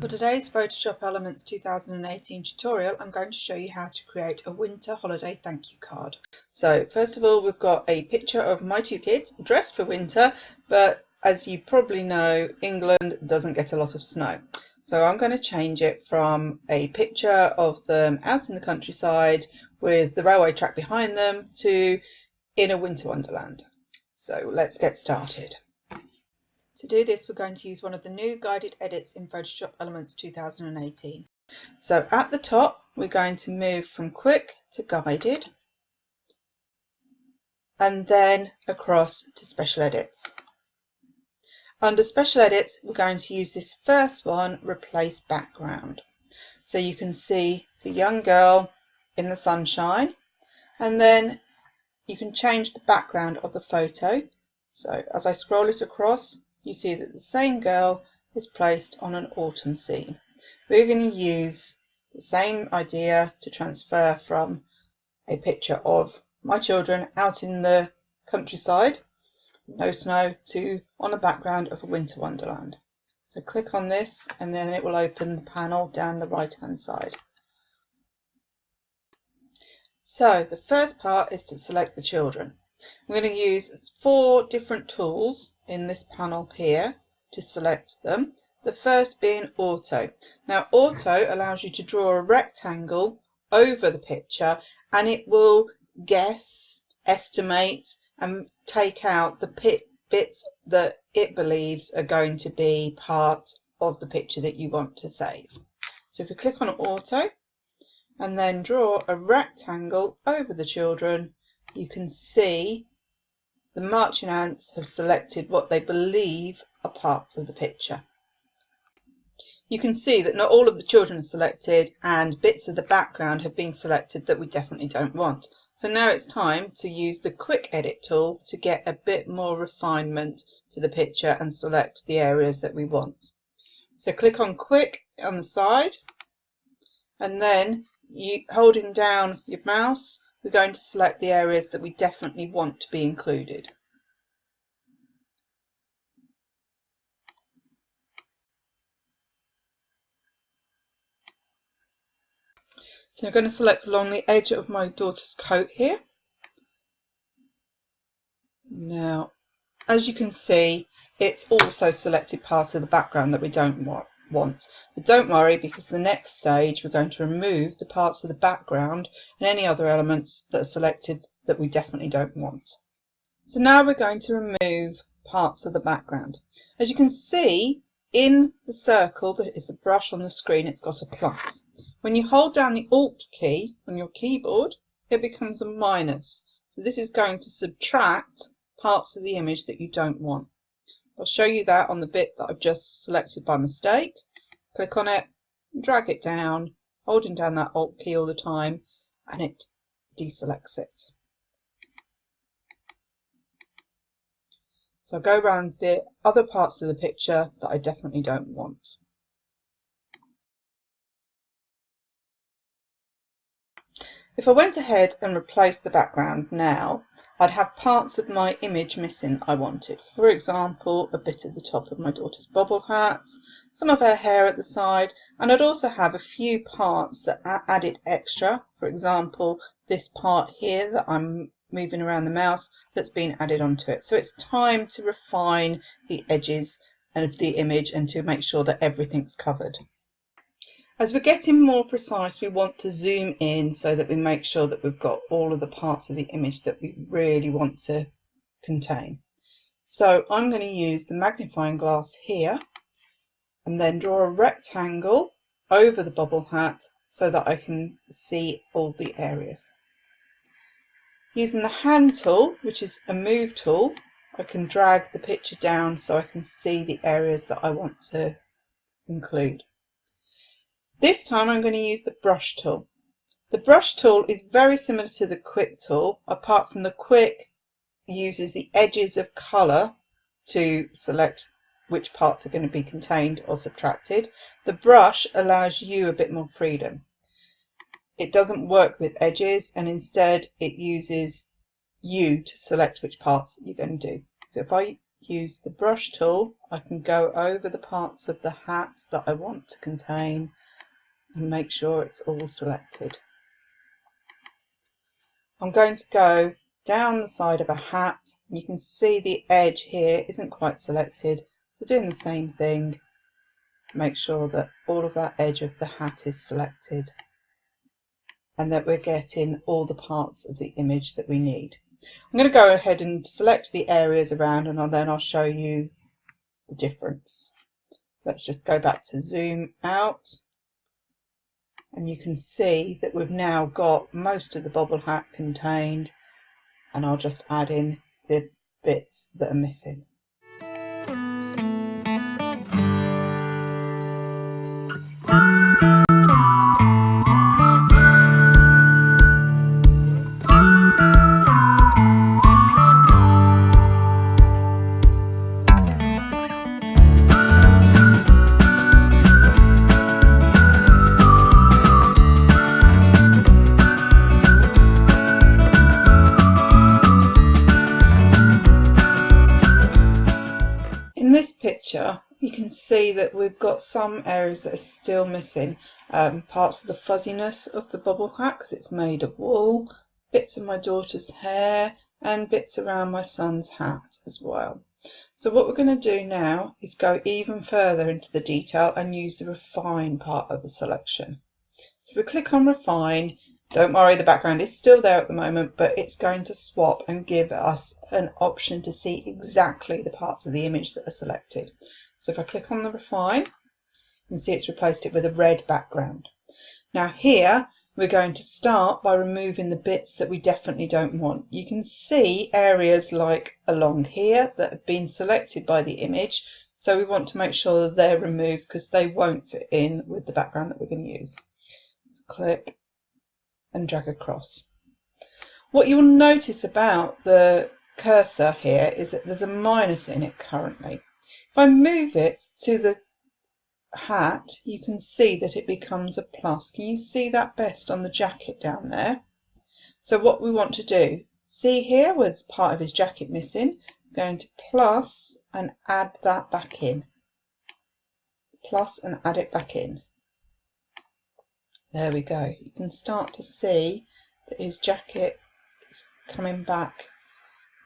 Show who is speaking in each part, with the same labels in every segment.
Speaker 1: For today's Photoshop Elements 2018 tutorial, I'm going to show you how to create a winter holiday thank you card. So first of all, we've got a picture of my two kids dressed for winter, but as you probably know, England doesn't get a lot of snow. So I'm going to change it from a picture of them out in the countryside with the railway track behind them to in a winter wonderland. So let's get started. To do this, we're going to use one of the new guided edits in Photoshop Elements 2018. So at the top, we're going to move from quick to guided and then across to special edits. Under special edits, we're going to use this first one, replace background. So you can see the young girl in the sunshine, and then you can change the background of the photo. So as I scroll it across, you see that the same girl is placed on an autumn scene. We're going to use the same idea to transfer from a picture of my children out in the countryside, no snow, to on a background of a winter wonderland. So click on this and then it will open the panel down the right hand side. So the first part is to select the children. I'm going to use 4 different tools in this panel here to select them. The first being Auto. Now Auto allows you to draw a rectangle over the picture and it will guess, estimate and take out the bits that it believes are going to be part of the picture that you want to save. So if you click on Auto and then draw a rectangle over the children, you can see the marching ants have selected what they believe are parts of the picture. You can see that not all of the children are selected and bits of the background have been selected that we definitely don't want. So now it's time to use the quick edit tool to get a bit more refinement to the picture and select the areas that we want. So click on quick on the side and then holding down your mouse, we're going to select the areas that we definitely want to be included. So I'm going to select along the edge of my daughter's coat here. Now, as you can see, it's also selected part of the background that we don't want. But don't worry, because the next stage we're going to remove the parts of the background and any other elements that are selected that we definitely don't want. So now we're going to remove parts of the background. As you can see, in the circle that is the brush on the screen, it's got a plus. When you hold down the Alt key on your keyboard, it becomes a minus. So this is going to subtract parts of the image that you don't want. I'll show you that on the bit that I've just selected by mistake. Click on it, drag it down, holding down that Alt key all the time, and it deselects it. So I'll go around the other parts of the picture that I definitely don't want. If I went ahead and replaced the background now, I'd have parts of my image missing that I wanted. For example, a bit at the top of my daughter's bobble hat, some of her hair at the side, and I'd also have a few parts that are added extra. For example, this part here that I'm moving around the mouse that's been added onto it. So it's time to refine the edges of the image and to make sure that everything's covered. As we're getting more precise, we want to zoom in so that we make sure that we've got all of the parts of the image that we really want to contain. So I'm going to use the magnifying glass here and then draw a rectangle over the bobble hat so that I can see all the areas. Using the hand tool, which is a move tool, I can drag the picture down so I can see the areas that I want to include. This time I'm going to use the brush tool. The brush tool is very similar to the quick tool, apart from the quick uses the edges of colour to select which parts are going to be contained or subtracted. The brush allows you a bit more freedom. It doesn't work with edges and instead it uses you to select which parts you're going to do. So if I use the brush tool, I can go over the parts of the hat that I want to contain and make sure it's all selected. I'm going to go down the side of a hat. You can see the edge here isn't quite selected, so doing the same thing, make sure that all of that edge of the hat is selected and that we're getting all the parts of the image that we need. I'm going to go ahead and select the areas around, and then I'll show you the difference. So let's just go back to zoom out, and you can see that we've now got most of the bobble hat contained, and I'll just add in the bits that are missing. In this picture, you can see that we've got some areas that are still missing, parts of the fuzziness of the bobble hat because it's made of wool, bits of my daughter's hair, and bits around my son's hat as well. So what we're going to do now is go even further into the detail and use the refine part of the selection. So if we click on refine, don't worry, the background is still there at the moment, but it's going to swap and give us an option to see exactly the parts of the image that are selected. So if I click on the refine, you can see it's replaced it with a red background. Now here, we're going to start by removing the bits that we definitely don't want. You can see areas like along here that have been selected by the image, so we want to make sure that they're removed because they won't fit in with the background that we're going to use. So click and drag across. What you'll notice about the cursor here is that there's a minus in it currently. If I move it to the hat, you can see that it becomes a plus. Can you see that best on the jacket down there? So what we want to do, see here where there's part of his jacket missing, I'm going to plus and add that back in. Plus and add it back in. There we go. You can start to see that his jacket is coming back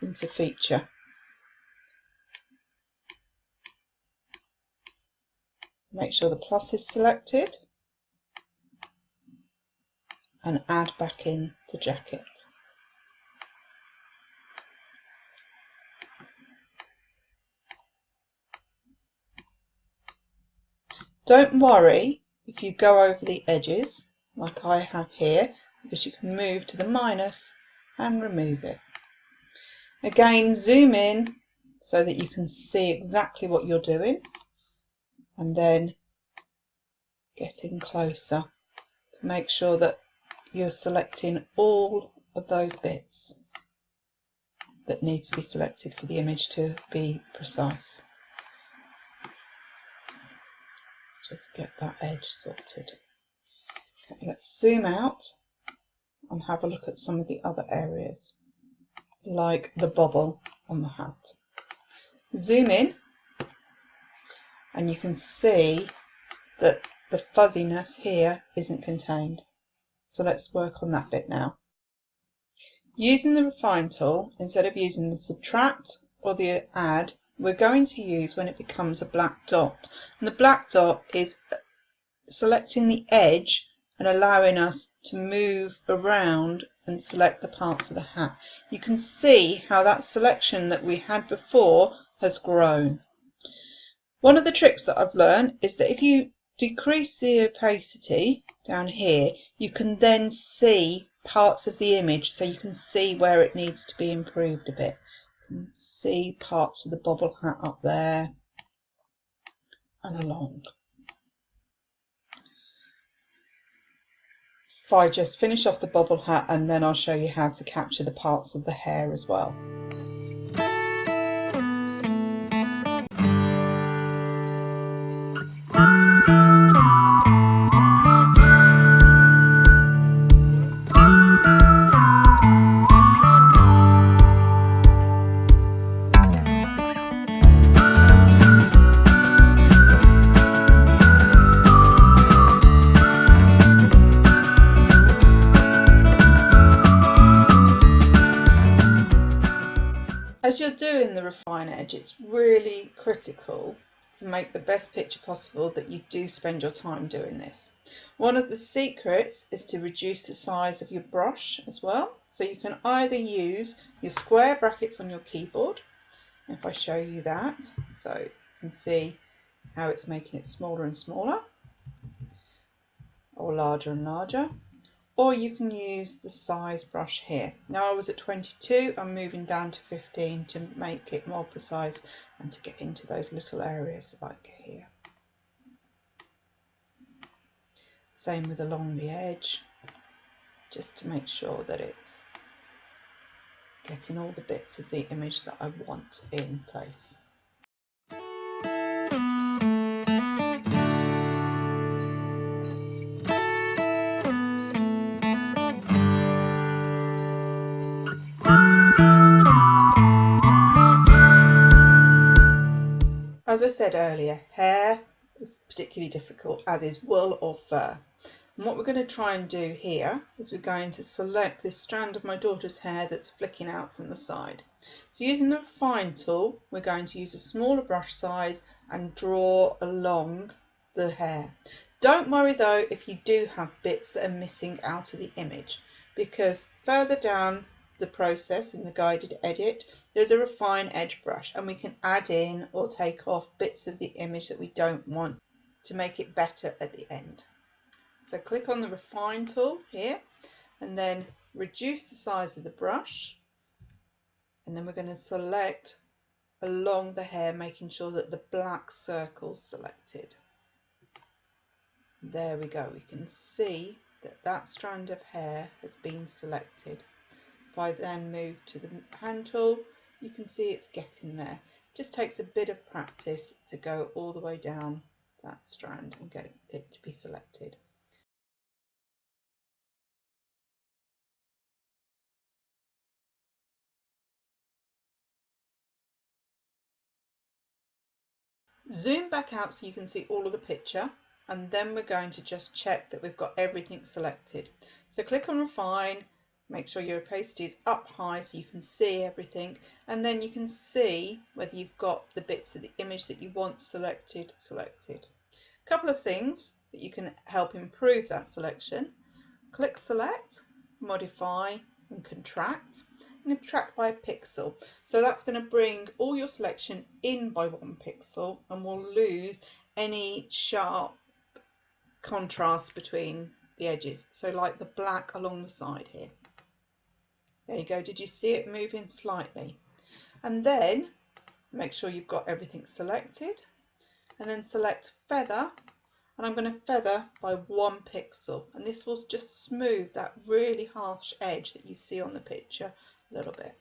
Speaker 1: into feature. Make sure the plus is selected and add back in the jacket. Don't worry if you go over the edges like I have here, because you can move to the minus and remove it. Again, zoom in so that you can see exactly what you're doing, and then get in closer to make sure that you're selecting all of those bits that need to be selected for the image to be precise. Just get that edge sorted. Okay, let's zoom out and have a look at some of the other areas, like the bobble on the hat. Zoom in and you can see that the fuzziness here isn't contained. So let's work on that bit now. Using the refine tool, instead of using the subtract or the add, we're going to use when it becomes a black dot. And the black dot is selecting the edge and allowing us to move around and select the parts of the hat. You can see how that selection that we had before has grown. One of the tricks that I've learned is that if you decrease the opacity down here, you can then see parts of the image, so you can see where it needs to be improved a bit. See parts of the bobble hat up there and along. If I just finish off the bobble hat, and then I'll show you how to capture the parts of the hair as well. doing the refine edge, it's really critical to make the best picture possible that you do spend your time doing this. One of the secrets is to reduce the size of your brush as well. So you can either use your square brackets on your keyboard, if I show you that, so you can see how it's making it smaller and smaller, or larger and larger, or you can use the size brush here. Now I was at 22, I'm moving down to 15 to make it more precise and to get into those little areas like here. Same with along the edge, just to make sure that it's getting all the bits of the image that I want in place. As I said earlier, hair is particularly difficult, as is wool or fur. And what we're going to try and do here is we're going to select this strand of my daughter's hair that's flicking out from the side. So using the refine tool, we're going to use a smaller brush size and draw along the hair. Don't worry though if you do have bits that are missing out of the image, because further down the process in the guided edit, there's a refine edge brush and we can add in or take off bits of the image that we don't want to make it better at the end. So click on the refine tool here and then reduce the size of the brush, and then we're going to select along the hair, making sure that the black circle's selected. There we go, we can see that that strand of hair has been selected. If I then move to the hand tool, you can see it's getting there. It just takes a bit of practice to go all the way down that strand and get it to be selected. Zoom back out so you can see all of the picture, and then we're going to just check that we've got everything selected. So click on refine, make sure your opacity is up high so you can see everything, and then you can see whether you've got the bits of the image that you want selected. A couple of things that you can help improve that selection. Click select, modify and contract, and contract by a pixel. So that's going to bring all your selection in by 1 pixel, and we'll lose any sharp contrast between the edges. So like the black along the side here. There you go, did you see it moving slightly? And then make sure you've got everything selected, and then select feather, and I'm going to feather by 1 pixel, and this will just smooth that really harsh edge that you see on the picture a little bit.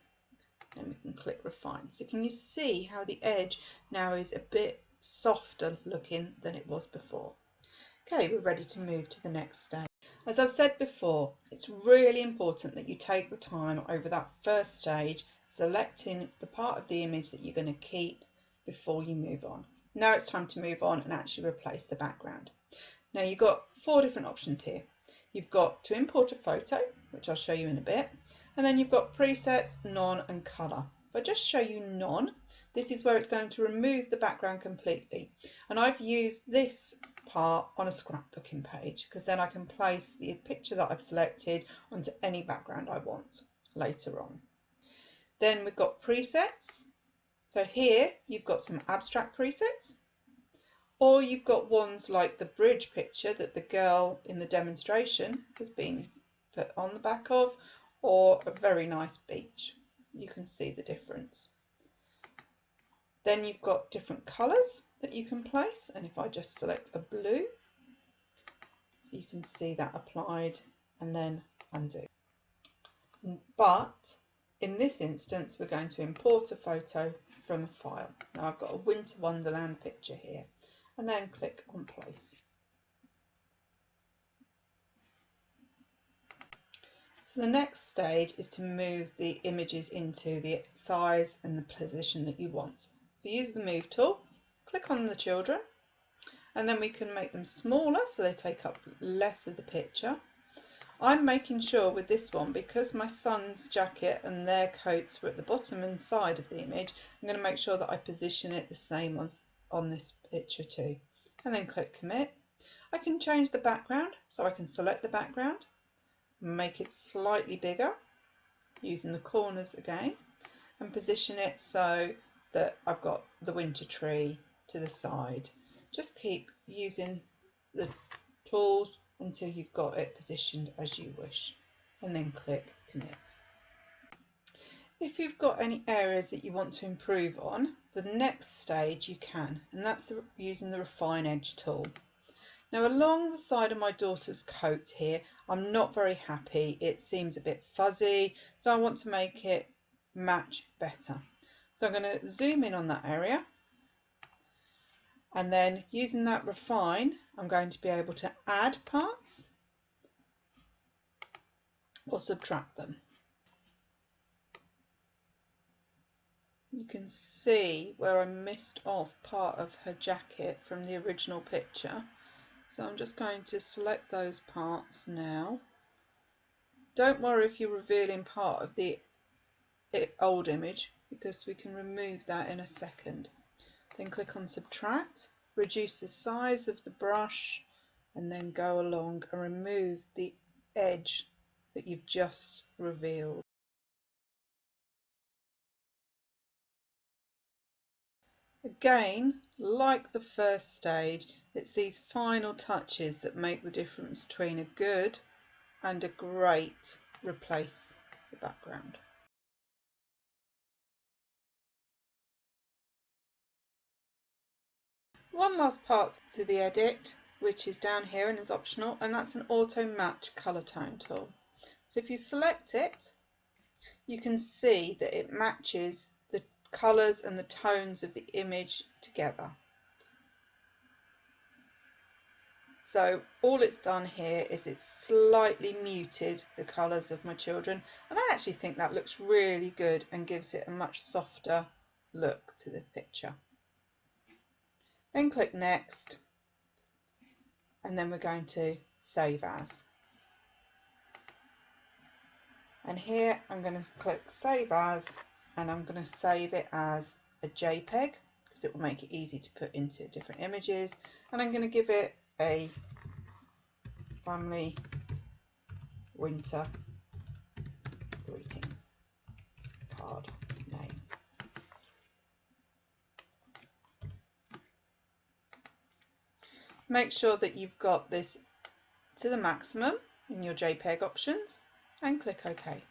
Speaker 1: Then we can click refine. So can you see how the edge now is a bit softer looking than it was before? Okay, we're ready to move to the next stage. As I've said before, it's really important that you take the time over that first stage, selecting the part of the image that you're going to keep before you move on. Now it's time to move on and actually replace the background. Now you've got 4 different options here. You've got to import a photo, which I'll show you in a bit, and then you've got presets, none and colour. If I just show you none, this is where it's going to remove the background completely. And I've used this part on a scrapbooking page because then I can place the picture that I've selected onto any background I want later on. Then we've got presets. So here you've got some abstract presets, or you've got ones like the bridge picture that the girl in the demonstration has been put on the back of, or a very nice beach. You can see the difference. Then you've got different colours that you can place, and if I just select a blue, so you can see that applied and then undo. But in this instance, we're going to import a photo from a file. Now I've got a Winter Wonderland picture here, and then click on place. So the next stage is to move the images into the size and the position that you want. So use the move tool, click on the children, and then we can make them smaller so they take up less of the picture. I'm making sure with this one, because my son's jacket and their coats were at the bottom and side of the image, I'm going to make sure that I position it the same on this picture too. And then click commit. I can change the background, so I can select the background, make it slightly bigger using the corners again, and position it so that I've got the winter tree to the side. Just keep using the tools until you've got it positioned as you wish, and then click commit. If you've got any areas that you want to improve on, the next stage you can, and that's using the refine edge tool. Now along the side of my daughter's coat here, I'm not very happy. It seems a bit fuzzy, so I want to make it match better. So I'm going to zoom in on that area, and then using that refine, I'm going to be able to add parts or subtract them. You can see where I missed off part of her jacket from the original picture. So I'm just going to select those parts now. Don't worry if you're revealing part of the old image, because we can remove that in a second. Then click on subtract, reduce the size of the brush, and then go along and remove the edge that you've just revealed. Again, like the first stage, it's these final touches that make the difference between a good and a great replace the background. One last part to the edit, which is down here and is optional, and that's an auto match colour tone tool. So if you select it, you can see that it matches the colours and the tones of the image together. So all it's done here is it's slightly muted the colours of my children, and I actually think that looks really good and gives it a much softer look to the picture. Then click next, and then we're going to save as. And here I'm going to click save as, and I'm going to save it as a JPEG because it will make it easy to put into different images, and I'm going to give it a family winter greeting card name. Make sure that you've got this to the maximum in your JPEG options and click OK.